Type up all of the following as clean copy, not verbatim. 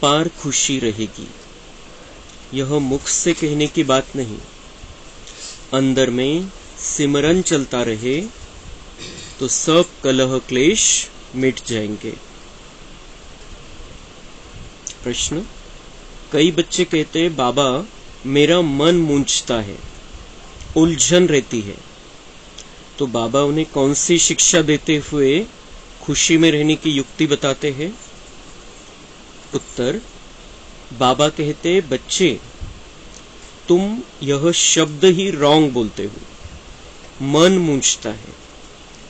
अपार खुशी रहेगी। यह मुख से कहने की बात नहीं, अंदर में सिमरन चलता रहे तो सब कलह क्लेश मिट जाएंगे। प्रश्न, कई बच्चे कहते हैं बाबा मेरा मन मूंझता है, उलझन रहती है, तो बाबा उन्हें कौन सी शिक्षा देते हुए खुशी में रहने की युक्ति बताते हैं? उत्तर, बाबा कहते बच्चे तुम यह शब्द ही रॉन्ग बोलते हो, मन मूंझता है,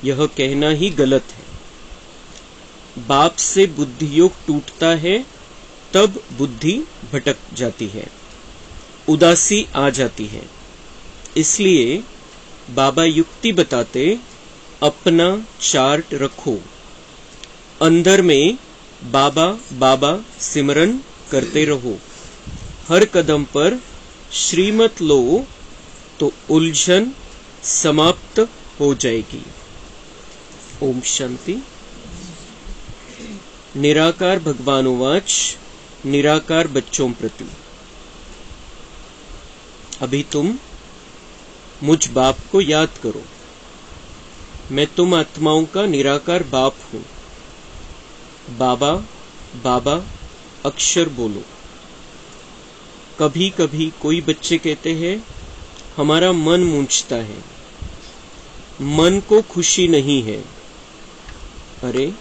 यह कहना ही गलत है। बाप से बुद्धि योग टूटता है तब बुद्धि भटक जाती है, उदासी आ जाती है। इसलिए बाबा युक्ति बताते अपना चार्ट रखो, अंदर में बाबा बाबा सिमरन करते रहो, हर कदम पर श्रीमत लो तो उलझन समाप्त हो जाएगी। ओम शांति। निराकार भगवानुवाच निराकार बच्चों प्रति, अभी तुम मुझ बाप को याद करो, मैं तुम आत्माओं का निराकार बाप हूं। बाबा बाबा अक्षर बोलो। कभी कभी कोई बच्चे कहते हैं हमारा मन मूंझता है, मन को खुशी नहीं है। अरे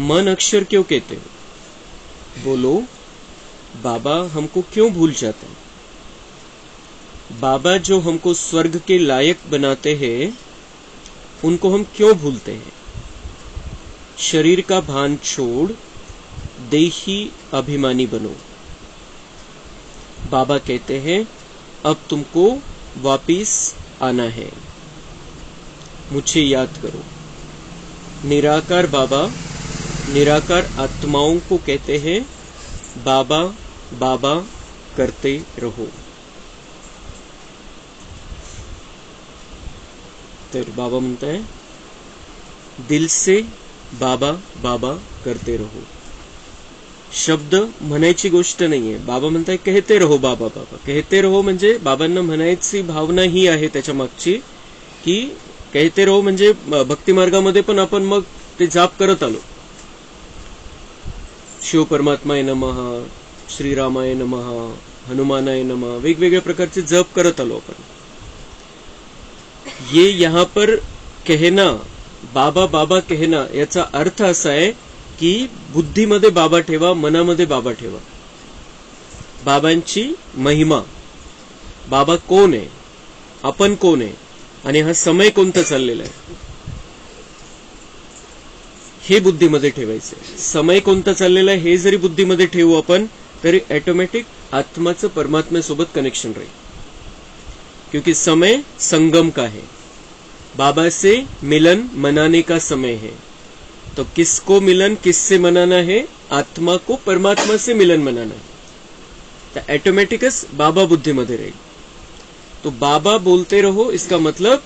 मन अक्षर क्यों कहते हो? बोलो बाबा हमको क्यों भूल जाते हैं? बाबा जो हमको स्वर्ग के लायक बनाते हैं उनको हम क्यों भूलते हैं? शरीर का भान छोड़ देही अभिमानी बनो। बाबा कहते हैं अब तुमको वापिस आना है, मुझे याद करो। निराकार बाबा निराकार आत्माओं को कहते हैं बाबा बाबा करते रहो। तर बाबा म्हणता है दिल से बाबा बाबा करते रहो। शब्द म्हणायची गोष्ट नाहीये, बाबा म्हणताय कहते रहो बाबा बाबा। कहते रहो म्हणजे बाबांना म्हणायची भावना ही आहे त्याच्या मागची की कहते रहो म्हणजे भक्ती मार्गामध्ये पण आपण मग ते जाप करत आलो, शिव परमात्माय नमः, श्रीरामाय नमः, हनुमानाय नमः, वेगवेगळ्या प्रकारचे जप करत आलो आपण। ये यहाँ पर कहना बाबा बाबा कहना याचा अर्थ असा आहे की बुद्धीमध्ये बाबा ठेवा, मनामध्ये बाबा ठेवा। बाबांची महिमा, बाबा कोण आहे, आपण कोण आहे आणि हा समय कोणता चाललेला आहे हे बुद्धीमध्ये ठेवायचं। समय कोणता चाललेला आहे हे जरी बुद्धीमध्ये ठेवू आपण तरी ऑटोमॅटिक आत्माचं परमात्म्यासोबत कनेक्शन राहील, क्योंकि समय संगम का है। बाबा से मिलन मनाने का समय है, तो किसको मिलन किससे मनाना है? आत्मा को परमात्मा से मिलन मनाना है, तो ऑटोमेटिकस बाबा बुद्धीमध्ये रहेल। तो बाबा बोलते रहो इसका मतलब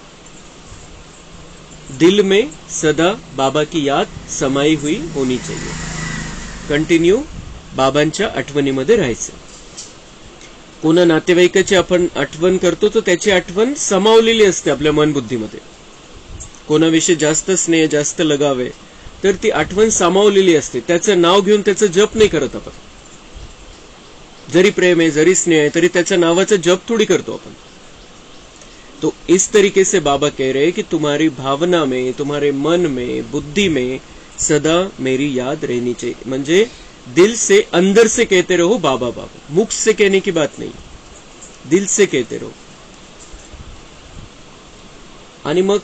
दिल में सदा बाबा की याद समाई हुई होनी चाहिए। कंटिन्यू बाबांच्या आठवणीमध्ये राहायचं। कोणा नातेवाईकाची आपण आठवण करतो तो त्याची आठवण समावलेली असते आपल्या मन बुद्धीमध्ये। कोणाविषयी जास्त स्नेह जास्त लगाव आहे तर ती आठवण सामावलेली असते, त्याचं नाव घेऊन त्याचं जप नाही करत आपण। जरी प्रेम आहे जरी स्नेह आहे तरी त्याच्या नावाचा जप थोडी करतो आपण। तो इस तरीके से बाबा कह रहे हैं कि तुम्हारी भावना में, तुम्हारे मन में, बुद्धि में सदा मेरी याद रहनी चाहिए। म्हणजे दिल से अंदर से कहते रहो बाबा बाबा, मुख से कहने की बात नहीं, दिल से कहते रहो। आणि मग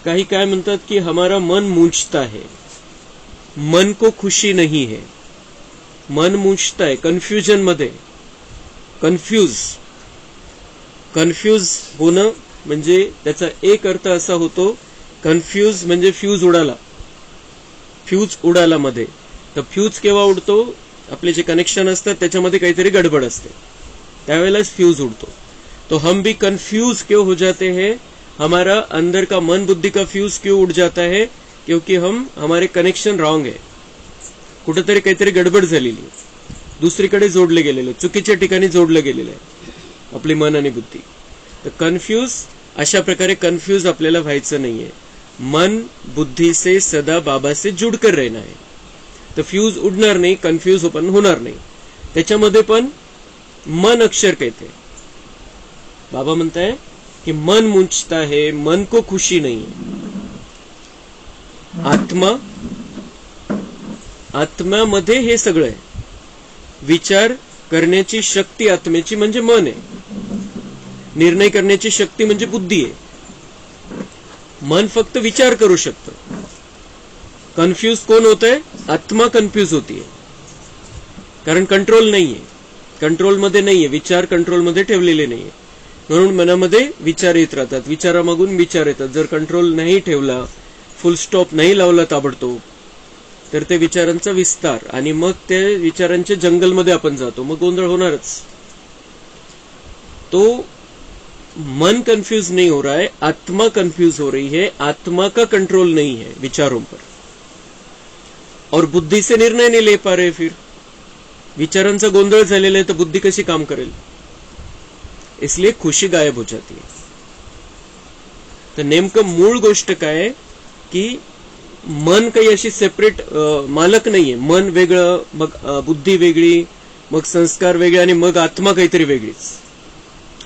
काही काय म्हणतात की हमारा मन मूंझता है, मन को खुशी नहीं है, मन मूंझता है कन्फ्युजन मध्ये। कन्फ्यूज होणं म्हणजे त्याचा एक अर्थ असा होतो, कन्फ्यूज म्हणजे फ्यूज उडाला मध्ये। तर फ्यूज केव्हा उडतो? आपले जे कनेक्शन असतात त्याच्यामध्ये काहीतरी गडबड असते, त्यावेळेलाच फ्यूज उडतो। तो हम भी कंफ्यूज क्यों हो जाते हैं? हमारा अंदर का मन बुद्धि का फ्यूज क्यों उड़ जाता है? क्योंकि हमारे कनेक्शन रॉन्ग है, कुठेतरी काहीतरी गडबड झालेली। दुसरीकडे जोडले गेलेलं, चुकीच्या ठिकाणी जोडलं गेलेलं आहे आपली मन आणि बुद्धी. तर कन्फ्यूज, अशा प्रकारे कन्फ्यूज आपल्याला व्हायचं नाहीये. मन बुद्धि से सदा बाबा से जुडकर रहना है. तर फ्यूज उडणार नाही, कन्फ्यूज पण होणार नाही. त्याच्यामध्ये पण मन अक्षर कहते. बाबा म्हणताय की मन मुंचता है, मन को खुशी नहीं. आत्म्यामध्ये हे सगळं आहे. विचार करण्याची शक्ती आत्म्याची म्हणजे मन आहे. निर्णय करण्याची शक्ती म्हणजे बुद्धी आहे. मन फक्त विचार करू शकतं. कन्फ्यूज कोण होतंय? आत्मा कन्फ्यूज होतीये. कारण कंट्रोल नाहीये, कंट्रोलमध्ये नाहीये, विचार कंट्रोलमध्ये ठेवलेले नाहीये. म्हणून मनामध्ये विचार येत राहतात, विचारामागून विचार येतात. जर कंट्रोल नाही ठेवला, फुल स्टॉप नाही लावला ताबडतोब, तर ते विचारांचा विस्तार आणि मग ते विचारांच्या जंगलमध्ये आपण जातो, मग गोंधळ होणारच. तो मन कंफ्यूज नहीं हो रहा है, आत्मा कंफ्यूज हो रही है. आत्मा का कंट्रोल नहीं है विचारों पर, और बुद्धि से निर्णय नहीं ले पा रहे. फिर विचारांचा गोंधळ झालेला आहे, तर बुद्धी कशी काम करेल? इसलिए खुशी गायब हो जाती है. तर नेमकं मूळ गोष्ट काय की मन काही अशी सेपरेट मालक नाहीये. मन वेगळं, मग बुद्धी वेगळी, मग संस्कार वेगळे आणि मग आत्मा काहीतरी वेगळीच,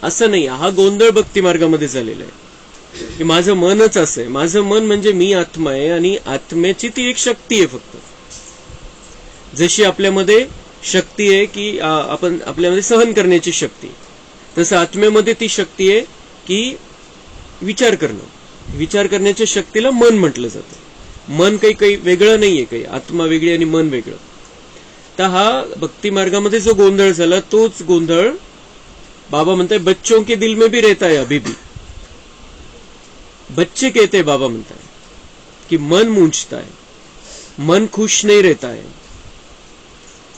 असं नाही. हा गोंधळ भक्ती मार्गामध्ये झालेला आहे की माझं मनच असं आहे. माझं मन म्हणजे मी आत्मा आहे आणि आत्म्याची ती एक शक्ती आहे. फक्त जशी आपल्यामध्ये शक्ती आहे की आपण आपल्यामध्ये सहन करण्याची शक्ती, तसं आत्म्यामध्ये ती शक्ती आहे की विचार करणं. विचार करण्याच्या शक्तीला मन म्हटलं जातं. मन काही वेगळं नाहीये, काही आत्मा वेगळी आणि मन वेगळं. तर हा भक्ती मार्गामध्ये जो गोंधळ झाला, तोच गोंधळ बाबा म्हणताय बच्चों के दिल में भी रहता है अभी भी. बच्चे कहते हैं, बाबा म्हणताय कि मन मूंझता है, मन खुश नहीं रहता है.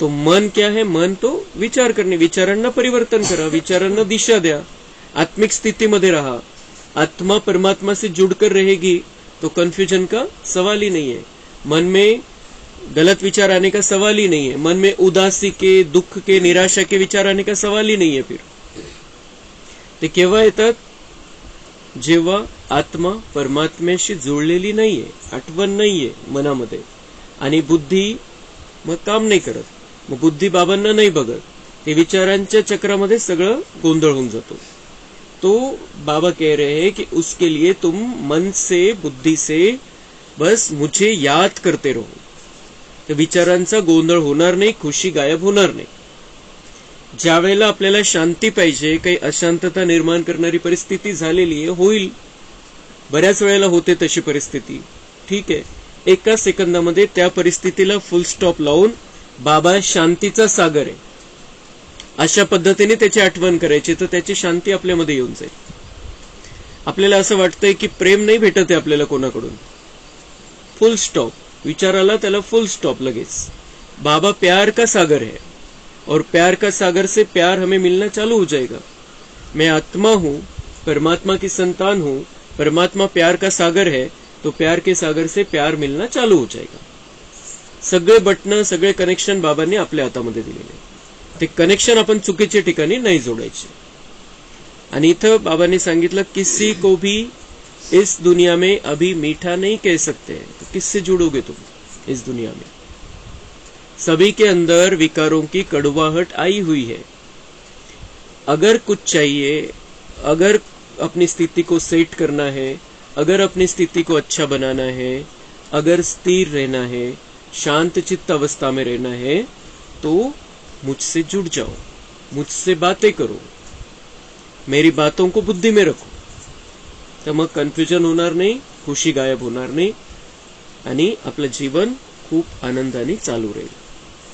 तो मन क्या है? मन तो विचार करणे. विचारांना परिवर्तन करा, विचारांना दिशा द्या, आत्मिक स्थितीमध्ये रहा. आत्मा परमात्मा से जुड़कर रहेगी तो कंफ्यूजन का सवाल ही नहीं है. मन में गलत विचार आने का सवाल ही नहीं है. मन में उदासी के, दुख के, निराशा के विचार आने का सवाल ही नहीं है. फिर ते केव्हा येतात? जेव्हा आत्मा परमात्म्याशी जुळलेली नाहीये, आठवण नाहीये मनामध्ये, आणि बुद्धी मग काम नाही करत. मग बुद्धी बाबांना नाही बघत, ते विचारांच्या चक्रामध्ये सगळं गोंधळ होऊन जातो. तो बाबा कह रहे हैं कि उसके लिए तुम मन से, बुद्धि से बस मुझे याद करते रहो. तर विचारांचा गोंधळ होणार नाही, खुशी गायब होणार नाही. ज्या वेळेला आपल्याला शांती पाहिजे, काही अशांतता निर्माण करणारी परिस्थिती झालेली आहे, होईल, बऱ्याच वेळेला होते तशी परिस्थिती, ठीक आहे. एका सेकंदामध्ये त्या परिस्थितीला फुल स्टॉप लावून बाबा शांतीचा सागर आहे अशा पद्धतीने त्याची आठवण करायची, तर त्याची शांती आपल्यामध्ये येऊन जाईल. आपल्याला असं वाटतंय की प्रेम नाही भेटत आहे आपल्याला कोणाकडून, फुल स्टॉप, विचाराला त्याला फुल स्टॉप लगेच. बाबा प्यार का सागर है और प्यार का सागर से प्यार हमें मिलना चालू हो जाएगा. मैं आत्मा हूं, परमात्मा की संतान हूं, परमात्मा प्यार का सागर है, तो प्यार के सागर से प्यार मिलना चालू हो जाएगा. सगळे बटणं, सगळे कनेक्शन बाबांनी आपल्या हातामध्ये दिलेले. ते कनेक्शन आपण चुकीच्या ठिकाणी नाही जोडायचे. आणि इथं बाबांनी सांगितलं, किसी को भी इस दुनिया में अभी मीठा नहीं कह सकते, तो किससे जुड़ोगे तुम इस दुनिया में? सभी के अंदर विकारों की कड़वाहट आई हुई है. अगर कुछ चाहिए, अगर अपनी स्थिति को सेट करना है, अगर अपनी स्थिति को अच्छा बनाना है, अगर स्थिर रहना है, शांत चित्त अवस्था में रहना है, तो मुझसे जुड़ जाओ, मुझसे बातें करो, मेरी बातों को बुद्धि में रखो. तर मग कन्फ्युजन होणार नाही, खुशी गायब होणार नाही आणि आपलं जीवन खूप आनंदाने चालू राहील.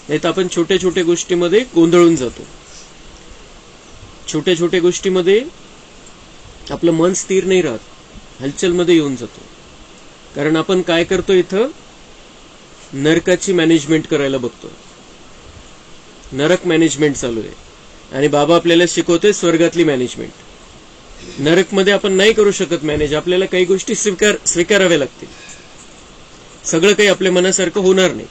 नाही तर आपण छोट्या छोट्या गोष्टीमध्ये गोंधळून जातो. छोट्या छोट्या गोष्टीमध्ये आपलं मन स्थिर नाही राहत, हलचलमध्ये येऊन जातो. कारण आपण काय करतो, इथं नरकाची मॅनेजमेंट करायला बघतो. नरक मॅनेजमेंट चालू आहे आणि बाबा आपल्याला शिकवतोय स्वर्गातली मॅनेजमेंट. नरकमध्ये आपण नाही करू शकत मॅनेज, आपल्याला काही गोष्टी स्वीकाराव्या लागतील. सगळं काही आपल्या मनासारखं होणार नाही.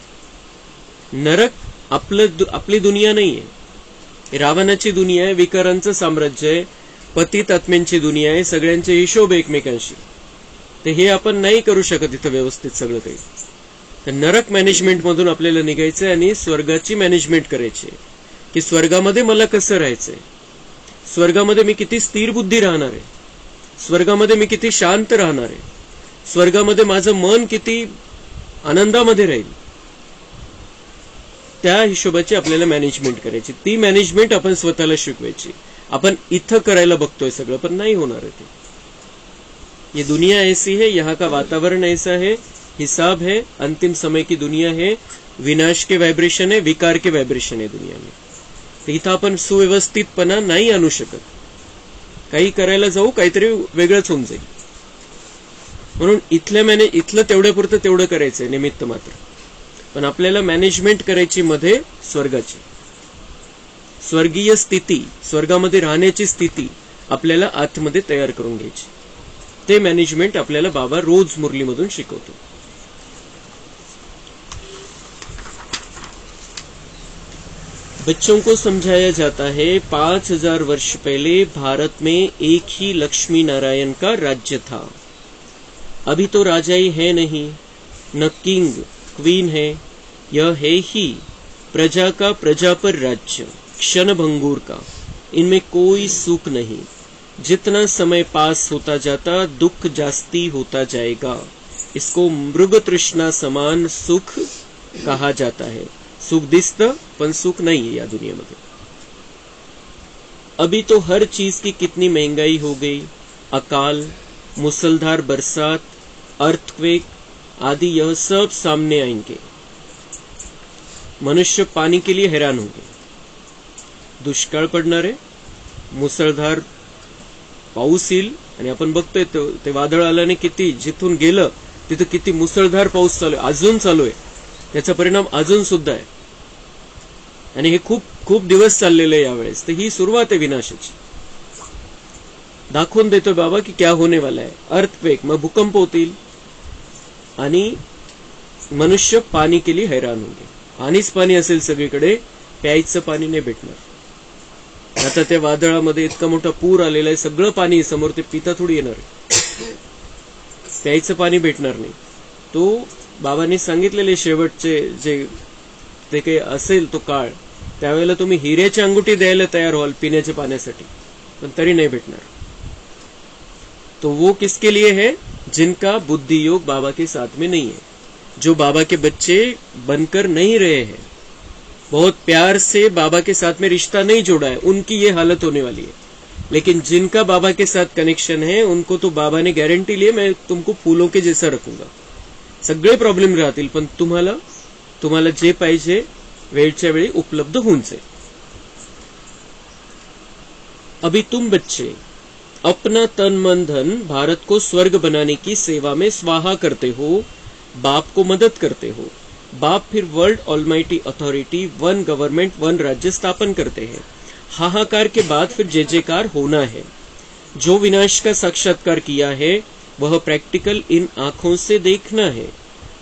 नरक आपली दुनिया नाहीये. रावणाची दुनिया आहे, विकारांचं साम्राज्य आहे, पतित आत्म्यांची दुनिया आहे, सगळ्यांचे हिशोब एकमेकांशी. तर हे आपण नाही करू शकत इथं व्यवस्थित सगळं काही. तर नरक मॅनेजमेंट मधून आपल्याला निघायचंय आणि स्वर्गाची मॅनेजमेंट करायची आहे, की स्वर्गामध्ये मला कसं राहायचंय, स्वर्गामध्ये मी किती स्थिर बुद्धी राहणार आहे, स्वर्गामध्ये मी किती शांत राहणार आहे, स्वर्गामध्ये माझं मन किती आनंदामध्ये राहील. त्या हिशोबाची आपल्याला मॅनेजमेंट करायची. ती मॅनेजमेंट आपण स्वतःला शिकवायची. आपण इथं करायला बघतोय सगळं, पण नाही होणार आहे ते. ये दुनिया ऐसी है, यहाँ का वातावरण ऐसा है, हिसाब है, अंतिम समय की दुनिया है, विनाश के वाइब्रेशन है, विकार के वाइब्रेशन है दुनिया में. तर इथं आपण सुव्यवस्थितपणा नाही आणू शकत. काही करायला जाऊ काहीतरी वेगळंच होऊन जाईल. म्हणून इथलं तेवढ्यापुरतं तेवढं करायचंय निमित्त मात्र. पण आपल्याला मॅनेजमेंट करायची मध्ये स्वर्गाची, स्वर्गीय स्थिती, स्वर्गामध्ये राहण्याची स्थिती आपल्याला आतमध्ये तयार करून घ्यायची. ते मॅनेजमेंट आपल्याला बाबा रोज मुरलीमधून शिकवतो. बच्चों को समझाया जाता है 5000 वर्ष पहले भारत में एक ही लक्ष्मी नारायण का राज्य था. अभी तो राजाई है नहीं, न किंग क्वीन है, यह है ही प्रजा का प्रजा पर राज्य, क्षण भंगुर का. इनमें कोई सुख नहीं. जितना समय पास होता जाता दुख जास्ती होता जाएगा. इसको मृग तृष्णा समान सुख कहा जाता है. सुख दिसतं पण सुख नहीं है या दुनिया में. अभी तो हर चीज की कितनी महंगाई हो गई. अकाल, मुसलधार बरसात, अर्थक्वेक आदि यह सब सामने आएंगे. मनुष्य पानी के लिए हैरान होंगे. दुष्काळ पडणार आहे, मुसळधार पाऊस येईल. आणि आपण बघतोय ते वादळ आल्याने किती, जिथून गेलं तिथं किती मुसळधार पाऊस चालू आहे, अजून चालू आहे. त्याचा परिणाम अजून सुद्धा आहे. आणि हे खूप खूप दिवस चाललेलं आहे यावेळेस. तर ही सुरुवात आहे विनाशाची. दाखवून देतोय बाबा की क्या होने वाला है. अर्थक्वेक, मग भूकंप होतील आणि मनुष्य पाणी के लिए हैरान होंगे. पाणीच पाणी असेल सगळीकडे, प्यायचं पाणी नाही भेटणार. आता त्या वादळामध्ये इतका मोठा पूर आलेला आहे, सगळं पाणी समोर, ते पिता थोडी येणार आहे. प्यायचं पाणी भेटणार नाही. तो बाबांनी सांगितलेले शेवटचे जे ते काही असेल तो काळ, त्यावेळेला तुम्ही हिऱ्याची अंगुठी द्यायला तयार व्हाल पिण्याच्या पाण्यासाठी, पण तरी नाही भेटणार. तो वो किसके लिए है जिनका बुद्धि योग बाबा के साथ में नहीं है, जो बाबा के बच्चे बनकर नहीं रहे हैं, बहुत प्यार से बाबा के साथ में रिश्ता नहीं जोड़ा है, उनकी ये हालत होने वाली है. लेकिन जिनका बाबा के साथ कनेक्शन है उनको तो बाबा ने गारंटी ली है, मैं तुमको फूलों के जैसा रखूंगा. सगळे प्रॉब्लेम राहतील पण तुम्हाला जे पाहिजे वेळच्या वेळी उपलब्ध होऊन जाईल. अभी तुम बच्चे अपना तन मन धन भारत को स्वर्ग बनाने की सेवा में स्वाहा करते हो, बाप को मदद करते हो. बाप फिर world almighty authority, one government, one राज्य स्थापन करते हैं. हाहाकार के बाद फिर जय जयकार होना है. जो विनाश का साक्षात्कार किया है वह प्रैक्टिकल इन आंखों से देखना है.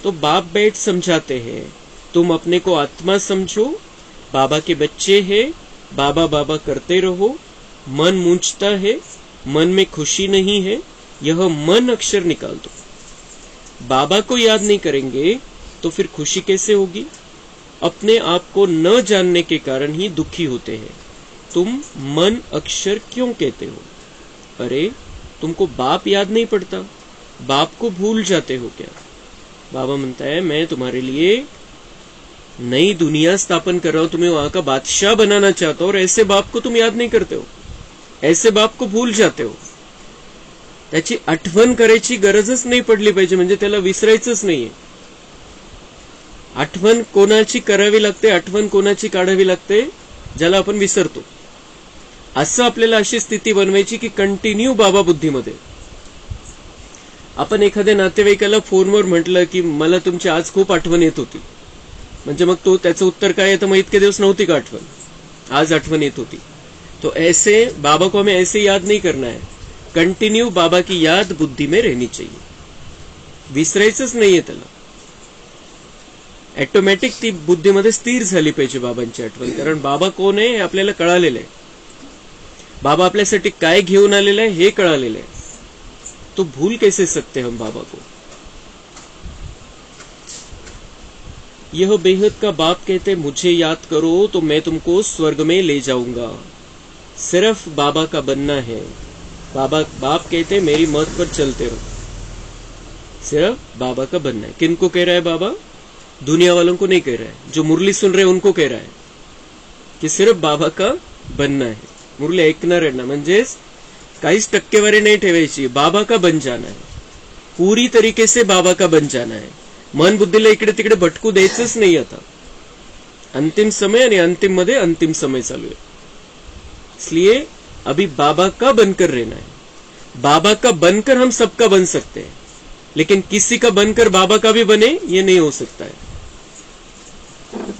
तो बाप बैठ समझाते हैं, तुम अपने को आत्मा समझो, बाबा के बच्चे हैं, बाबा बाबा करते रहो. मन मूंझता है, मन में खुशी नहीं है, यह मन अक्षर निकाल दो. बाबा को याद नहीं करेंगे तो फिर खुशी कैसे होगी. अपने आप को न जानने के कारण ही दुखी होते हैं. तुम मन अक्षर क्यों कहते हो. अरे तुमको बाप याद नहीं पड़ता, बाप को भूल जाते हो क्या. बाबा म्हणता है मैं तुम्हारे लिए नई दुनिया स्थापन कर रहा हूं, तुम्हें वहां का बादशाह बनाना चाहता हूं, और ऐसे बाप को तुम याद नहीं करते हो, ऐसे बाप को भूल जाते हो. त्याची आठवण करायची गरजच नाही पडली पाहिजे, म्हणजे त्याला विसरायचंच नाहीये. आठवण कोणाची करावी लागते, आठवण कोणाची काढावी लागते, ज्याला आपण विसरतो. असं आपल्याला अशी स्थिती बनवायची की कंटिन्यू बाबा बुद्धीमध्ये. आपण एखाद्या नातेवाईकाला फोनवर म्हटलं की मला तुमची आज खूप आठवण येत होती, म्हणजे मग तो त्याचं उत्तर काय येतं, मग इतके दिवस नव्हती का आठवण, आज आठवण येत होती. तो ऐसे बाबा को हमें ऐसे याद नहीं करना है. कंटिन्यू बाबा की याद बुद्धि में रहनी चाहिए, विसरायचंच नाहीये त्याला. ऑटोमॅटिक ती बुद्धीमध्ये स्थिर झाली पाहिजे बाबांची आठवण. कारण बाबा कोण आहे हे आपल्याला कळालेलं आहे. बाबा आपल्यासाठी काय घेऊन आलेलं आहे हे कळालेलं आहे. तो भूल कैसे सकते हम बाबा को. यह बेहद का बाप कहते मुझे याद करो तो मैं तुमको स्वर्ग में ले जाऊंगा. सिर्फ बाबा का बनना है. बाप कहते मेरी मत पर चलते रहो. सिर्फ बाबा का बनना है. किनको कह रहा है बाबा? दुनिया वालों को नहीं कह रहा है. जो मुरली सुन रहे उनको कह रहा है की सिर्फ बाबा का बनना है. मुरली ऐकणार आहे ना, म्हणजेच काहीच टक्केवारी नाही ठेवायची. बाबा का बन जाना है. पूरी तरीके से बाबा का बन जाना है. मन बुद्धीला इकडे तिकडे भटकू द्यायचंच नाही. आता अंतिम समय आणि अंतिम मध्ये अंतिम समय चालू है. इसलिए अभी बाबा का बनकर रहना है. बाबा का बनकर हम सबका बन सकते हैं, लेकिन किसी का बनकर बाबा का भी बने ये नहीं हो सकता है.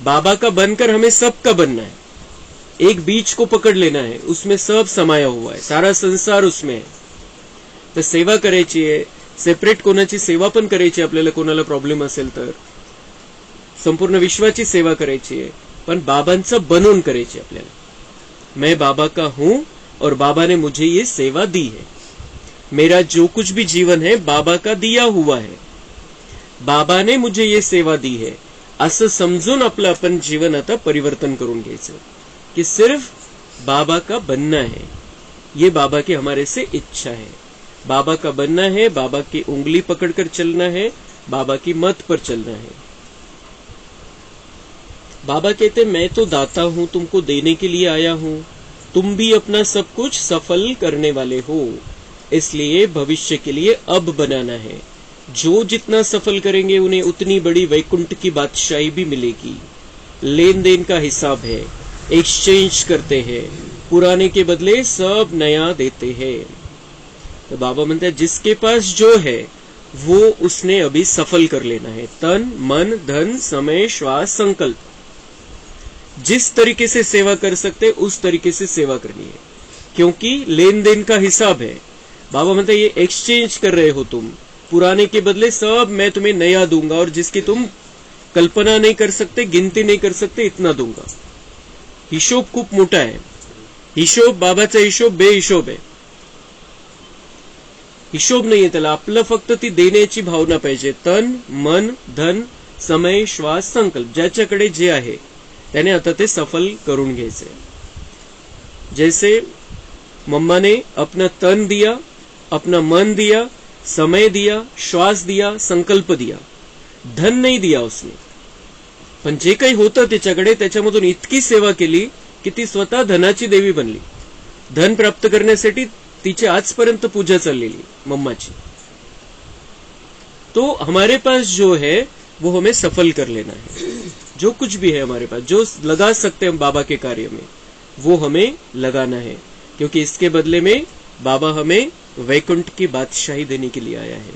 बाबा का बनकर हमें सबका बनना है. एक बीज को पकड़ लेना है, उसमें सब समाया हुआ है. सारा संसार उसमें है. तर सेवा करायची आहे. सेपरेट कोणाची सेवा पण करायची. आपल्याला कोणाला प्रॉब्लेम असेल तर संपूर्ण विश्वाची सेवा करायची आहे, पण बाबांचं बनवून करायची आपल्याला. मैं बाबा का हूं और बाबा ने मुझे ये सेवा दी है. मेरा जो कुछ भी जीवन है बाबा का दिया हुआ है. बाबा ने मुझे ये सेवा दी है असं समजून आपलं आपण जीवन आता परिवर्तन करून घ्यायचं कि सिर्फ बाबा का बनना है. ये बाबा की हमारे से इच्छा है. बाबा का बनना है. बाबा की उंगली पकड़कर चलना है. बाबा की मत पर चलना है. बाबा कहते मैं तो दाता हूं, तुमको देने के लिए आया हूं. तुम भी अपना सब कुछ सफल करने वाले हो, इसलिए भविष्य के लिए अब बनाना है. जो जितना सफल करेंगे उन्हें उतनी बड़ी वैकुंठ की बादशाही भी मिलेगी. लेन देन का हिसाब है. एक्सचेंज करते हैं. पुराने के बदले सब नया देते हैं. तो बाबा म्हणते हैं जिसके पास जो है वो उसने अभी सफल कर लेना है. तन मन धन समय श्वास संकल्प, जिस तरीके से सेवा कर सकते उस तरीके से सेवा करनी है, क्योंकि लेन देन का हिसाब है. बाबा म्हणते ये एक्सचेंज कर रहे हो तुम. पुराने के बदले सब मैं तुम्हें नया दूंगा, और जिसकी तुम कल्पना नहीं कर सकते, गिनती नहीं कर सकते, इतना दूंगा. हिशोब खूप मोठा आहे. हिशोब बाबाचा हिशोब बेहिशोब आहे. हिशोब नाहीये त्याला. आपलं फक्त ती देण्याची भावना पाहिजे. तन मन धन समय श्वास संकल्प, ज्याच्याकडे जे आहे त्याने आता ते सफल करून घ्यायचे. जैसे मम्मा ने अपना तन दिया, अपना मन दिया, समय दिया, श्वास दिया, संकल्प दिया. धन नहीं दिया उसने, पण जे काही होतं त्याच्याकडे त्याच्यामधून इतकी सेवा केली की ती स्वतः धनाची देवी बनली. धन प्राप्त करण्यासाठी तिची आजपर्यंत पूजा चाललेली मम्माची. तो हमारे पास जो है वो हमें सफल कर लेना है. जो कुछ भी है हमारे पास, जो लगा सकते हैं हम बाबा के कार्य में, वो हमें लगाना है, क्योंकि इसके बदले में बाबा हमें वैकुंठ की बादशाही देने के लिए आया है.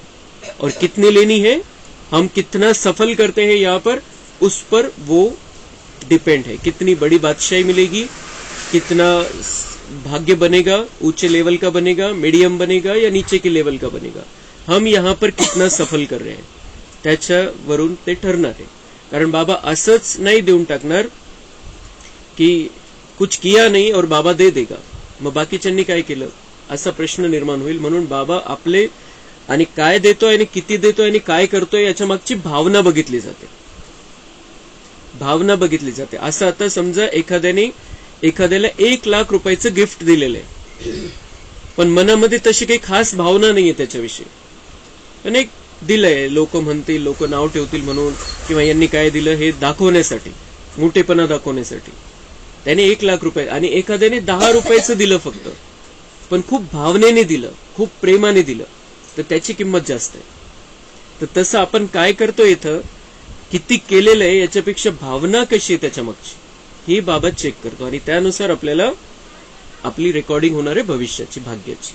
और कितनी लेनी है, हम कितना सफल करते हैं यहाँ पर, उस पर वो डिपेंड है. कितनी बड़ी बादशाही मिलेगी, कितना भाग्य बनेगा, ऊंचे लेवल का बनेगा, मीडियम बनेगा या नीचे के लेवल का बनेगा, हम यहाँ पर कितना सफल कर रहे हैं त्याच्यावरून ते ठरणार आहे. कारण बाबा असंच नाही देऊन टाकणार की कुछ किया नहीं और बाबा दे देगा, मग बाकीच्यांनी काय केलं असा प्रश्न निर्माण होईल. म्हणून बाबा आपले आणि काय देतोय आणि किती देतोय आणि काय करतोय याच्या मागची भावना बघितली जाते. भावना बघितली जाते. असं आता समजा एखाद्याला 1 लाख रुपयाचं गिफ्ट दिलेलं आहे, पण मनामध्ये तशी काही खास भावना नाहीये त्याच्याविषयी. पण एक दिलंय, लोक म्हणतील, लोक नाव ठेवतील म्हणून, किंवा यांनी काय दिलं हे दाखवण्यासाठी, मोठेपणा दाखवण्यासाठी त्याने 1 लाख रुपये, आणि एखाद्याने 10 रुपयाचं दिलं फक्त, पण खूप भावनेने दिलं, खूप प्रेमाने दिलं, तर त्याची किंमत जास्त आहे. तर तसं आपण काय करतो, इथं किती केलेलं आहे याच्यापेक्षा भावना कशी आहे त्याच्या मागची ही बाबा चेक करतो, आणि त्यानुसार आपल्याला आपली रेकॉर्डिंग होणार आहे भविष्याची, भाग्याची.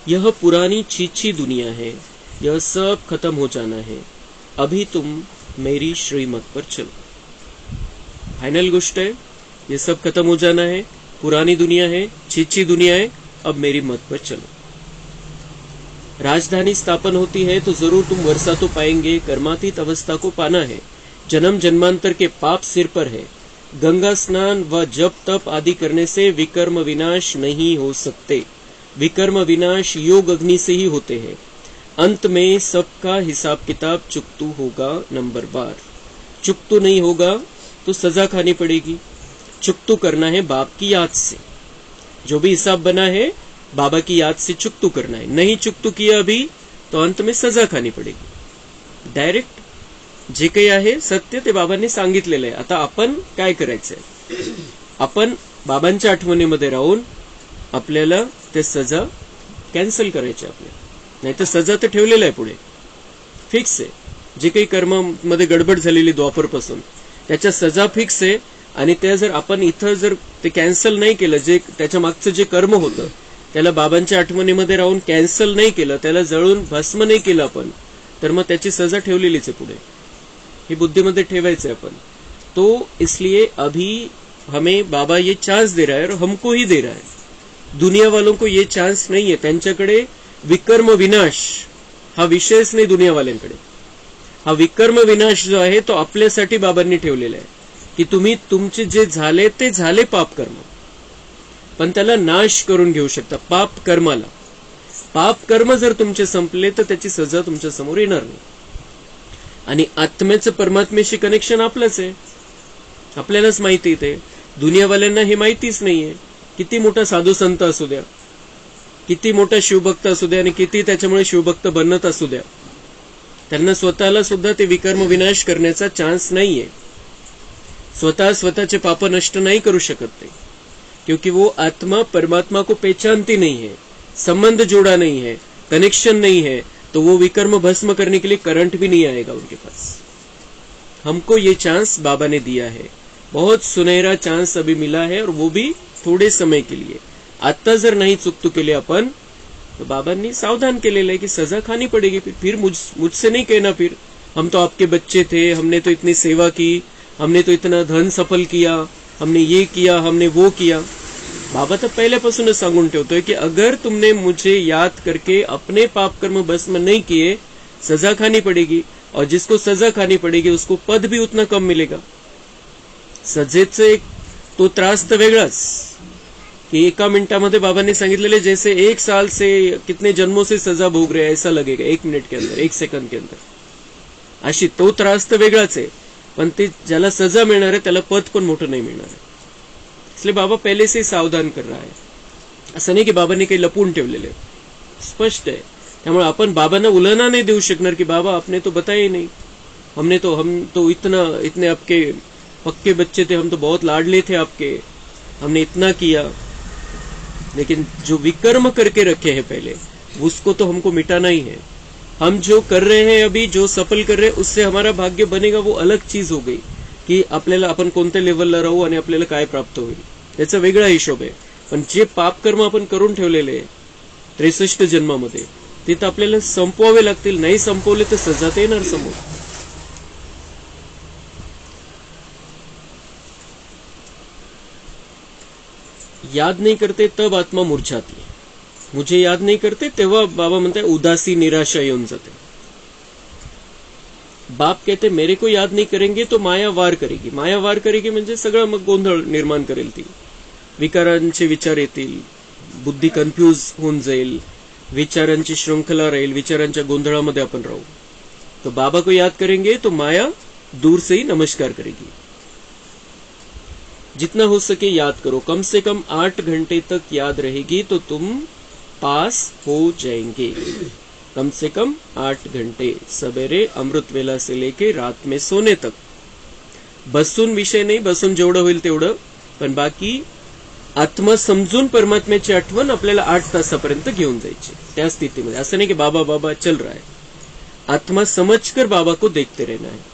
यह पुरानी चीची दुनिया है, यह सब खत्म हो जाना है. अभी तुम मेरी श्रीमत पर चलो. फाइनल गोष्ट है, ये सब खत्म हो जाना है. पुरानी दुनिया है, चीची दुनिया है, अब मेरी मत पर चलो. राजधानी स्थापन होती है तो जरूर तुम वर्षा तो पाएंगे, कर्मातीत अवस्था को पाना है, जन्म जन्मांतर के पाप सिर पर है, गंगा स्नान व जप तप आदि करने से विकर्म विनाश नहीं हो सकते, विकर्म विनाश योग अग्नि से ही होते हैं, अंत में सबका हिसाब किताब चुकतू होगा। नंबर 12, चुकतू नहीं होगा तो सजा खानी पड़ेगी। चुकतू करना है बाप की याद से, जो भी हिसाब बना है बाबा की याद से चुकतू करना है, नहीं चुकतू किया अभी तो अंत में सजा खानी पडेगी। डायरेक्ट जे काही आहे सत्य ते बाबांनी सांगितलेलं आहे। आता आपण काय करायचंय, आपण बाबांच्या आठवणीमध्ये राहून आपल्याला ते सजा कॅन्सल करायची, आपल्याला नाही तर सजा तर ठेवलेलं आहे पुढे, फिक्स आहे। जे काही कर्मामध्ये गडबड झालेली द्वापरपासून त्याच्या सजा फिक्स आहे, आणि त्या जर आपण इथं जर ते कॅन्सल नाही केलं, जे त्याच्या मागचं जे कर्म होतं त्याला बाबांच्या आठवणीमध्ये राहून कॅन्सल नाही केलं, त्याला जळून भस्म नाही केलं आपण, तर मग त्याची सजा ठेवलेलीच आहे पुढे। ही बुद्धीमध्ये ठेवायचं आपण। तो इसलिए अभी हमें बाबा ये चांस दे रहा है और हमको ही दे रहा है, दुनिया वालों को ये चांस नहीं है। त्यांच्याकडे विकर्म विनाश हा विषयच नाही दुनिया वाल्यांकडे। हा विकर्म विनाश जो आहे तो आपल्यासाठी बाबांनी ठेवलेला आहे, की तुम्ही तुमचे जे झाले ते झाले पाप कर्म, पण त्याला नाश करून घेऊ शकता पाप कर्माला। पाप कर्म जर तुमचे संपले तर त्याची सजा तुमच्या समोर येणार नाही। आणि आत्म्याचं परमात्म्याशी कनेक्शन आपलंच आहे, आपल्यालाच माहिती ते, दुनियावाल्यांना हे माहितीच नाहीये। किती मोठा साधू संत असू द्या, किती मोठा शिवभक्त असू द्या, आणि किती त्याच्यामुळे शिवभक्त बनत असू द्या, त्यांना स्वतःला सुद्धा ते विकर्म विनाश करण्याचा चान्स नाहीये। स्वतः स्वतःचे पाप नष्ट नहीं करू शकत ते, क्योंकि वो आत्मा परमात्मा को पहचानती नहीं है, संबंध जोड़ा नहीं है, कनेक्शन नहीं है, तो वो विकर्म भस्म करने के लिए करंट भी नहीं आएगा उनके पास। हमको ये चांस बाबा ने दिया है, बहुत सुनहरा चांस अभी मिला है, और वो भी थोड़े समय के लिए। आता जर नहीं चुकतू केले अपन तो बाबांनी सावधान केलेलं आहे की सजा खानी पड़ेगी। फिर मुझसे नहीं कहना, फिर हम तो आपके बच्चे थे, हमने तो इतनी सेवा की, हमने तो इतना धन सफल किया, हमने ये किया, हमने वो किया। बाबा तो पहिल्यापासूनच सांगून ठेवतोय की अगर तुमने मुझे याद करके अपने पाप कर्म भस्म नहीं किए, सजा खानी पड़ेगी, और जिसको सजा खानी पड़ेगी उसको पद भी उतना कम मिलेगा। सजेचं एक तो त्रास तर वेगळाच, कि एका मिनिटामध्ये बाबांनी सांगितलेले जैसे 1 साल से कितने जन्मों से सजा भोग रहे ऐसा लगेगा 1 मिनट के अंदर, 1 सेकंड के अंदर। अशी तो त्रास तर वेगळाच आहे, पण ते ज्याला सजा मिळणार आहे त्याला पद पण मोठं नाही मिळणार आहे। इसलिए बाबा पहले से सावधान कर रहा है, असं नाही की बाबांनी काही लपून ठेवलेले, स्पष्ट आहे। त्यामुळे आपण बाबांना उलाना नाही देऊ शकणार की बाबा आपने तो बताया ही नहीं, हम तो इतने आपके पक्के बच्चे थे, हम तो बहुत लाडले थे आपके, हमने इतना किया। लेकिन जो विकर्म करके रखे हैं पहले, उसको तो हमको मिटाना ही है। हम जो कर रहे हैं अभी, जो सफल कर रहे हैं, उससे हमारा भाग्य बनेगा, वो अलग चीज हो गई की आपल्याला आपण कोणत्या लेवलला राहू आणि आपल्याला काय प्राप्त होईल त्याचा वेगळा हिशोब आहे। पण जे पाप कर्म आपण करून ठेवलेले 63 जन्मामध्ये, ते तर आपल्याला संपवावे लागतील, नाही संपवले तर सजा तर येणार समोर। याद नहीं करते तब आत्मा मुरझाती है, मुझे याद नहीं करते तेव्हा बाबा म्हणते उदासी निराशा येऊन जाते। बाप कहते मेरे को याद नहीं करेंगे तो माया वार करेगी, माया वार करेगी म्हणजे सगळं मग गोंधळ निर्माण करेल ती, विकारांचे विचार येतील, बुद्धी कन्फ्यूज होऊन जाईल, विचारांची श्रृंखला राहील, विचारांच्या गोंधळामध्ये आपण राहू। तो बाबा को याद करेंगे तो माया दूर से ही नमस्कार करेगी। जितना हो सके याद करो, कम से कम 8 घंटे तक याद रहेगी तो तुम पास हो जाएंगे। कम से कम 8 घंटे, सवेरे अमृत वेला से लेके रात में सोने तक। बसून विषय नाही, बसून जेवढं होईल तेवढं, पण बाकी आत्मा समजून परमात्म्याची आठवण आपल्याला 8 तासापर्यंत घेऊन जायची त्या स्थितीमध्ये। असं नाही की बाबा बाबा चल रहा है, आत्मा समझकर बाबा को देखते रहना है।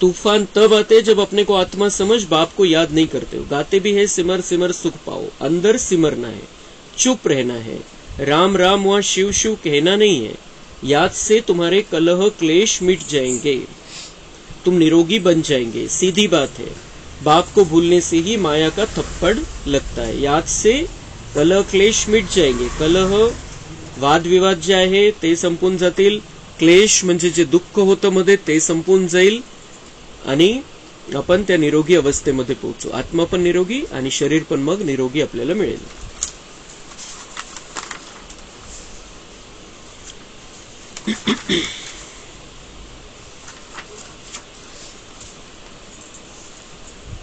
तूफान तब आते जब अपने को आत्मा समझ बाप को याद नहीं करते हो। गाते भी है सिमर सिमर सुख पाओ, अंदर सिमरना है, चुप रहना है, राम राम व शिव शिव कहना नहीं है। याद से तुम्हारे कलह क्लेश मिट जाएंगे, तुम निरोगी बन जाएंगे। सीधी बात है, बाप को भूलने से ही माया का थप्पड़ लगता है। याद से कलह क्लेश मिट जाएंगे. कलह वादविवाद जे आहे ते संपून जातील. क्लेश म्हणजे जे दुःख होतं मध्ये ते संपून जाईल आणि आपण त्या निरोगी अवस्थेमध्ये पोहोचू. आत्मा पण निरोगी आणि शरीर पण मग निरोगी आपल्याला मिळेल.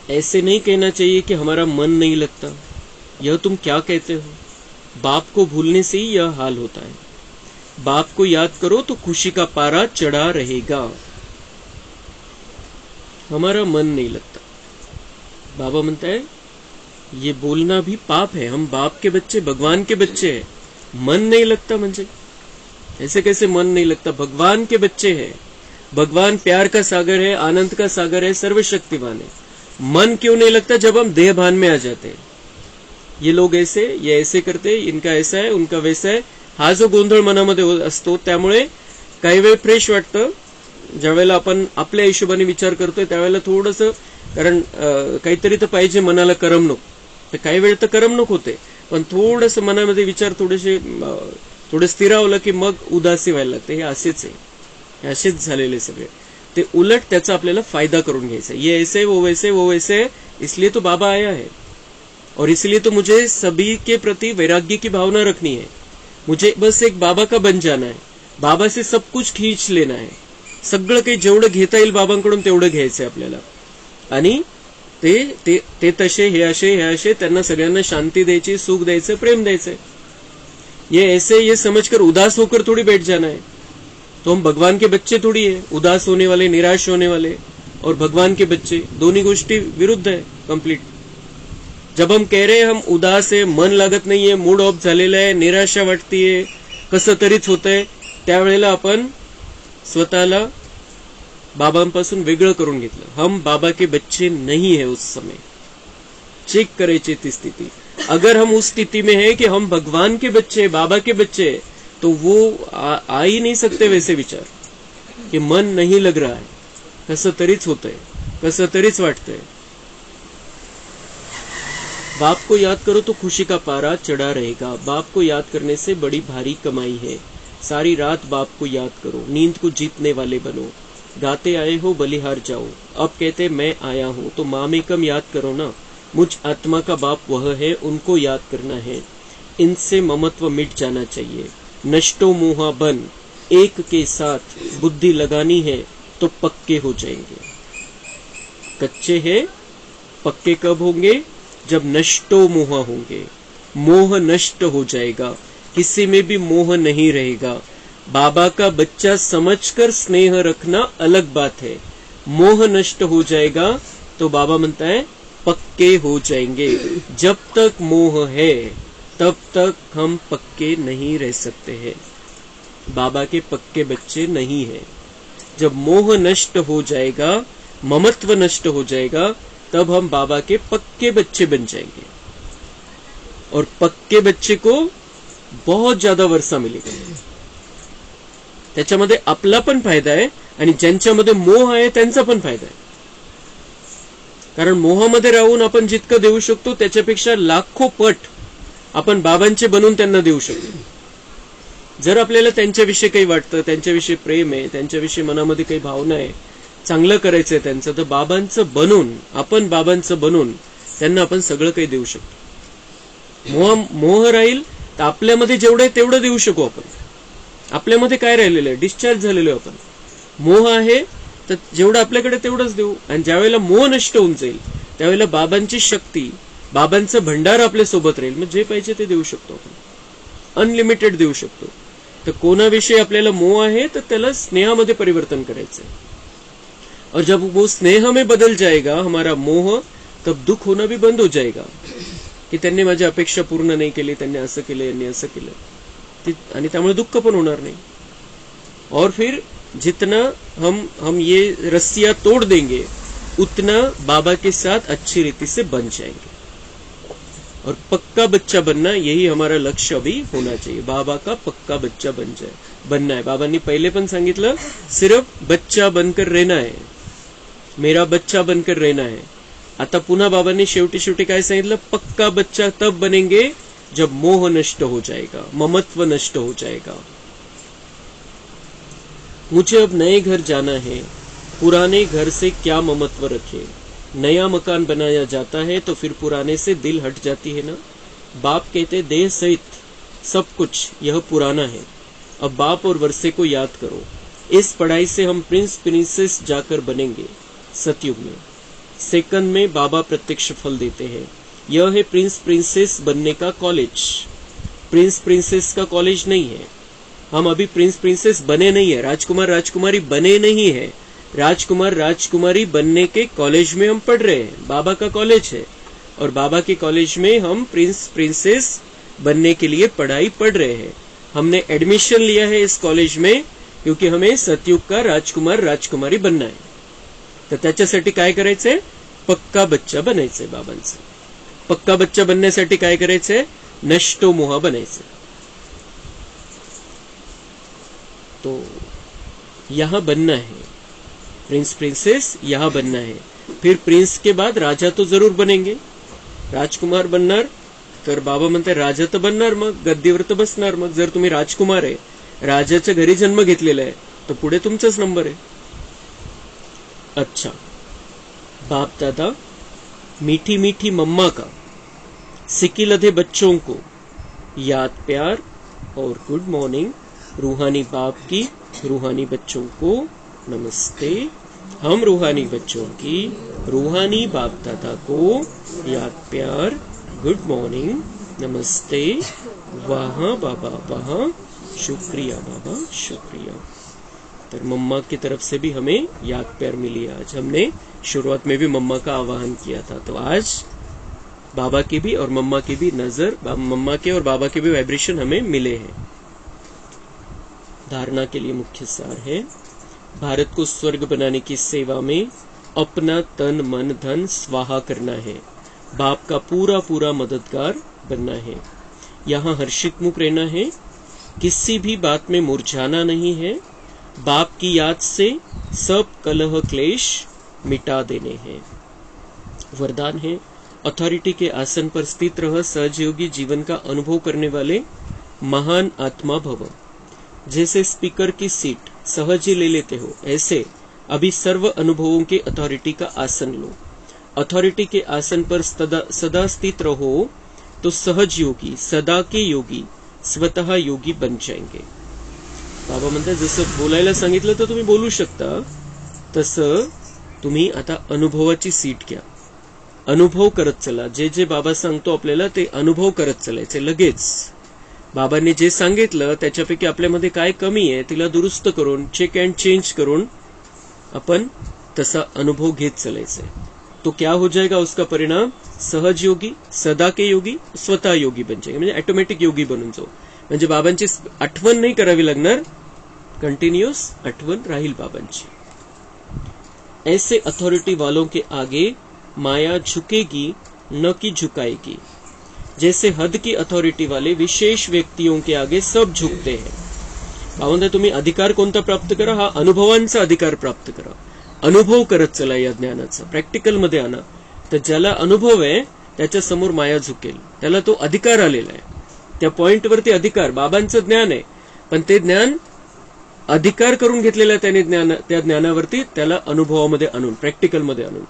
ऐसे नहीं कहना चाहिए कि हमारा मन नहीं लगता. यह तुम क्या कहते हो? बाप को भूलने से ही यह हाल होता है. बाप को याद करो तो खुशी का पारा चढ़ा रहेगा. हमारा मन नहीं लगता. बाबा म्हणता है ये बोलना भी पाप है. हम बाप के बच्चे, भगवान के बच्चे हैं. मन नहीं लगता म्हणजे ऐसे कैसे मन नहीं लगता? भगवान के बच्चे हैं. भगवान प्यार का सागर है, आनंद का सागर है, सर्वशक्तिमान है. मन क्यों नहीं लगता? जब हम देह भान में आ जाते हैं. ये लोग ऐसे, ये ऐसे करते, इनका ऐसा है, उनका वैसा है, हा जो गोंधळ मनामध्ये असतो त्यामुळे काही वेळ फ्रेश वाटतं. ज्यावेळेला आपण आपल्या हिशोबाने विचार करतोय त्यावेळेला थोडंसं, कारण काहीतरी तर पाहिजे मनाला करमणूक, तर काही वेळ तर करमणूक होते, पण थोडंसं मनामध्ये विचार थोडं स्थिरावलं की मग उदासी व्हायला लागते. हे असेच आहे, हे असेच झालेले सगळे. ते उलट त्याचा आपल्याला फायदा करून घ्यायचा. ये ऐसे वो वैसे, इसलिए तो बाबा आया है और इसलिए तो मुझे सभी के प्रति वैराग्य की भावना रखनी है. मुझे बस एक बाबा का बन जाना है. बाबा से सब कुछ खींच लेना है. सगळं काही जेवढं घेता येईल बाबांकडून तेवढं घ्यायचंय आपल्याला. आणि ते तसे, हे असे त्यांना सगळ्यांना शांती द्यायची, सुख द्यायचं, प्रेम द्यायचंय. ये ऐसे ये समझकर उदास होकर थोड़ी बैठ जाना है. तो हम भगवान के बच्चे थोड़ी है. उदास होने वाले, निराश होने वाले और भगवान के बच्चे दोन्ही गोष्टी विरुद्ध है कंप्लीट. जब हम कह रहे हैं हम उदास है, मन लागत नाहीये, मूड ऑफ झालेला आहे, निराशा वाटतीये, कसं तरीच होतंय, त्यावेळेला आपण स्वतःला बाबांपासून वेगळं करून घेतलं. हम बाबा के बच्चे नहीं है. उस समय चेक करायची ती स्थिती. अगर हम उस स्थिति में है कि हम भगवान के बच्चे, बाबा के बच्चे, तो वो आ ही नहीं सकते वैसे विचार कि मन नहीं लग रहा है, कसं तरीच होतंय, कसं तरीच वाटतंय. बाप को याद करो तो खुशी का पारा चढ़ा रहेगा. बाप को याद करने से बड़ी भारी कमाई है. सारी रात बाप को याद करो, नींद को जीतने वाले बनो. गाते आए हो बलिहार जाओ, अब कहते मैं आया हूं तो मामेकम याद करो ना. मुझ आत्मा का बाप वह है, उनको याद करना है. इनसे ममत्व मिट जाना चाहिए. नष्टो मोहा बन, एक के साथ बुद्धि लगानी है तो पक्के हो जाएंगे. कच्चे हैं, पक्के कब होंगे? जब नष्टो मोह होंगे. मोह नष्ट हो जाएगा, किसी में भी मोह नहीं रहेगा. बाबा का बच्चा समझकर स्नेह रखना अलग बात है. मोह नष्ट हो जाएगा तो बाबा म्हणता है पक्के हो जाएंगे. जब तक मोह है तब तक हम पक्के नहीं रह सकते हैं. बाबा के पक्के बच्चे नहीं है. जब मोह नष्ट हो जाएगा, ममत्व नष्ट हो जाएगा, तब हम बाबा के पक्के बच्चे बन जाएंगे. और पक्के बच्चे को बहुत ज्यादा वर्षा मिलेगा. त्याच्यामध्ये आपला पण फायदा आहे आणि ज्यांच्यामध्ये मोह आहे त्यांचा पण फायदा आहे. कारण मोहामध्ये राहून आपण जितकं देऊ शकतो त्याच्यापेक्षा लाखो पट आपण बाबांचे बनून त्यांना देऊ शकतो. जर आपल्याला त्यांच्याविषयी काही वाटतं, त्यांच्याविषयी प्रेम आहे, त्यांच्याविषयी मनामध्ये काही भावना आहे, चांगलं करायचंय त्यांचं, तर बाबांचं बनून, आपण बाबांचं बनून त्यांना आपण सगळं काही देऊ शकतो. मोह राहील तर आपल्यामध्ये जेवढं आहे तेवढं देऊ शकू आपण. आपल्यामध्ये काय राहिलेलं आहे? डिस्चार्ज झालेलो आहे आपण. मोह आहे तर जेवढं आपल्याकडे तेवढंच देऊ. आणि ज्यावेळेला मोह नष्ट होऊन जाईल त्यावेळेला बाबांची शक्ती, बाबांचं भंडार आपल्या सोबत राहील. मग जे पाहिजे ते देऊ शकतो आपण, अनलिमिटेड देऊ शकतो. तर कोणाविषयी आपल्याला मोह आहे तर त्याला स्नेहामध्ये परिवर्तन करायचंय. और जब वो स्नेह में बदल जाएगा हमारा मोह, तब दुख होना भी बंद हो जाएगा की त्यांनी माझी अपेक्षा पूर्ण नाही केली, त्यांनी असं केलं, यांनी असं केलं, आणि त्यामुळे दुःख पण होणार नाही. और फिर जितना हम ये रस्सियां तोड़ देंगे उतना बाबा के साथ अच्छी रीति से बन जाएंगे. और पक्का बच्चा बनना यही हमारा लक्ष्य अभी होना चाहिए. बाबा का पक्का बच्चा बनना है. बाबांनी पहिले पण सांगितलं सिर्फ बच्चा बनकर रहना है, मेरा बच्चा बनकर रहना है. आता पुन्हा बाबांनी शेवटी काय सांगितलं? पक्का बच्चा तब बनेंगे जब मोह नष्ट हो जाएगा, ममत्व नष्ट हो जाएगा। मुझे अब नए घर जाना है, पुराने घर से क्या ममत्व रखे। नया मकान बनाया जाता है तो फिर पुराने से दिल हट जाती है ना। बाप कहते देह सहित सब कुछ यह पुराना है, अब बाप और वर्षे को याद करो। इस पढ़ाई से हम प्रिंस प्रिंसेस जाकर बनेंगे सतयुग में। सेकंड में बाबा प्रत्यक्ष फल देते हैं। यह है प्रिंस प्रिंसेस बनने का कॉलेज। प्रिंस प्रिंसेस का कॉलेज नहीं है। हम अभी प्रिंस प्रिंसेस बने नहीं है, राजकुमार राजकुमारी बने नहीं है। राजकुमार राजकुमारी बनने के कॉलेज में हम पढ़ रहे हैं। बाबा का कॉलेज है और बाबा के कॉलेज में हम प्रिंस प्रिंसेस बनने के लिए पढ़ाई पढ़ रहे हैं। हमने एडमिशन लिया है इस कॉलेज में क्योंकि हमें सतयुग का राजकुमार राजकुमारी बनना आहे. तर त्याच्यासाठी काय करायचंय? पक्का बच्चा बनायचंय बाबांचं. पक्का बच्चा बनण्यासाठी काय करायचंय? नष्टो मोहा बनायचंय. तो यहां बनना है, प्रिंस प्रिंसेस यहां बनना है. फिर प्रिंस के बाद राजा तो जरूर बनेंगे. राजकुमार बनणार तर बाबा म्हणते राजा तर बनणार, मग गद्दीवर तर बसणार. मग जर तुम्ही राजकुमार आहे, राजाच्या घरी जन्म घेतलेला आहे, तर पुढे तुमचाच नंबर आहे. अच्छा, बाप दादा मीठी मीठी मम्मा का सिकी लधे बच्चों को याद प्यार और गुड मॉर्निंग. रूहानी बाप की रूहानी बच्चों को नमस्ते. हम रूहानी बच्चों की रूहानी बाप दादा को याद प्यार गुड मॉर्निंग नमस्ते. वहाँ बाबा वहाँ, शुक्रिया बाबा शुक्रिया. तो मम्मा की तरफ से भी हमें याद प्यार मिली. आज हमने शुरुआत में भी मम्मा का आवाहन किया था, तो आज बाबा की भी और मम्मा की भी नजर, मम्मा के और बाबा के भी वाइब्रेशन हमें मिले हैं. धारणा के लिए मुख्य सार है, भारत को स्वर्ग बनाने की सेवा में अपना तन मन धन स्वाहा करना है. बाप का पूरा पूरा मददगार बनना है. यहाँ हर्षित मुख रहना है, किसी भी बात में मुरझाना नहीं है. बाप की याद से सब कलह क्लेश मिटा देने हैं. वरदान है, अथॉरिटी के आसन पर स्थित रह सहजयोगी जीवन का अनुभव करने वाले महान आत्मा भव. जैसे स्पीकर की सीट सहज ही ले लेते हो, ऐसे अभी सर्व अनुभवों के अथॉरिटी का आसन लो. अथॉरिटी के आसन पर सदा स्थित रहो तो सहज योगी, सदा के योगी, स्वतः योगी बन जाएंगे. बाबा म्हणतात जसं बोलायला सांगितलं तर तुम्ही बोलू शकता, तसं तुम्ही आता अनुभवाची सीट घ्या. अनुभव करत चला. जे जे बाबा सांगतो आपल्याला ते अनुभव करत चलायचे. लगेच बाबांनी जे सांगितलं त्याच्यापैकी आपल्यामध्ये काय कमी आहे तिला दुरुस्त करून, चेक अँड चेंज करून अपन तसा अनुभव घेत चलायचे. तो क्या हो जाएगा, उसका परिणाम सहज योगी, सदा के योगी, स्वतः योगी बन जाएंगे. म्हणजे ऑटोमॅटिक योगी बनून जाऊ. म्हणजे बाबांची आठवण नाही करावी लागणार, कंटिन्यूअस आठवण राहील बाबांची. ऐसे अथॉरिटी वालों के आगे माया झुकेगी न कि झुकाएगी. जैसे हद की अथॉरिटी वाले विशेष व्यक्तियों के आगे सब झुकते हैं. बाबा तुम्ही अधिकार कोणता प्राप्त करा? हा अनुभवांचा अधिकार प्राप्त करा. अनुभव करत चला या ज्ञानाचा, प्रॅक्टिकल मध्ये आणा. तर ज्याला अनुभव आहे त्याच्या समोर माया झुकेल, त्याला तो अधिकार आलेला आहे. त्या पॉइंटवरती अधिकार बाबांचं ज्ञान आहे, पण ते ज्ञान अधिकार करून घेतलेलं आहे त्याने. त्या ज्ञानावरती त्याला अनुभवामध्ये आणून, प्रॅक्टिकल मध्ये आणून.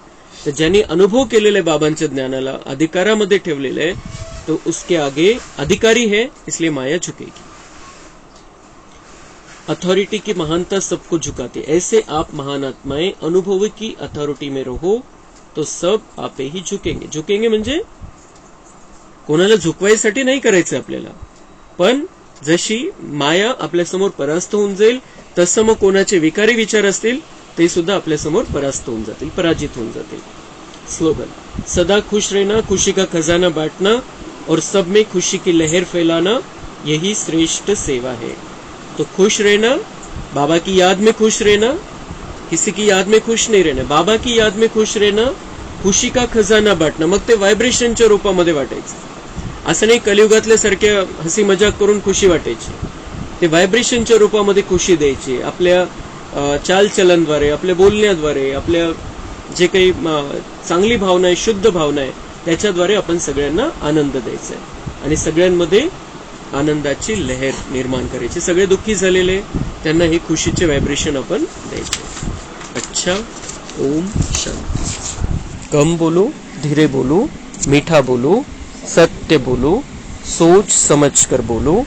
तर ज्यांनी अनुभव केलेले बाबांच्या ज्ञानाला अधिकारामध्ये ठेवलेले आहे, तो उसके आगे अधिकारी है, इसलिए माया झुकेगी. अथॉरिटी की महानता सबको झुकाती. ऐसे आप महान आत्माएं अनुभव की अथॉरिटी में रहो तो सब आपे ही झुकेंगे. झुकेंगे म्हणजे कोणाला झुकवायसाठी नाही करायचं आपल्याला, पण जशी माया आपल्यासमोर परास्त होऊन जाईल तसं मग कोणाचे विकारी विचार असतील ते सुद्धा आपल्यासमोर परास्त होऊन जातील, पराजित होऊन जातील. स्लोगन, सदा खुश रहना, खुशी का खजाना बांटना और सब में खुशी की लहर फैलाना, यही श्रेष्ठ सेवा है. तो खुश रहना, बाबा की याद में खुश रहना, किसी की याद में खुश नहीं रहना, बाबा की याद में खुश रहना, खुशी का खजाना बांटणं. मग ते व्हायब्रेशनच्या रूपामध्ये वाटायचं. असं नाही कलियुगातल्या सारख्या हसी मजाक करून खुशी वाटायची. ते व्हायब्रेशनच्या रूपामध्ये खुशी द्यायची. आपल्या चालचलनद्वारे, आपल्या बोलण्याद्वारे, आपल्या जे काही चांगली भावना आहे, शुद्ध भावना आहे, त्याच्याद्वारे आपण सगळ्यांना आनंद द्यायचा आहे. आणि सगळ्यांमध्ये आनंदाची लहर निर्माण करायची. सगळे दुःखी झालेले त्यांना हे खुशीचे व्हायब्रेशन आपण द्यायचे. अच्छा, ओम शांति. कम बोलो, धीरे बोलो, मीठा बोलो, सत्य बोलो, सोच समझ कर बोलो.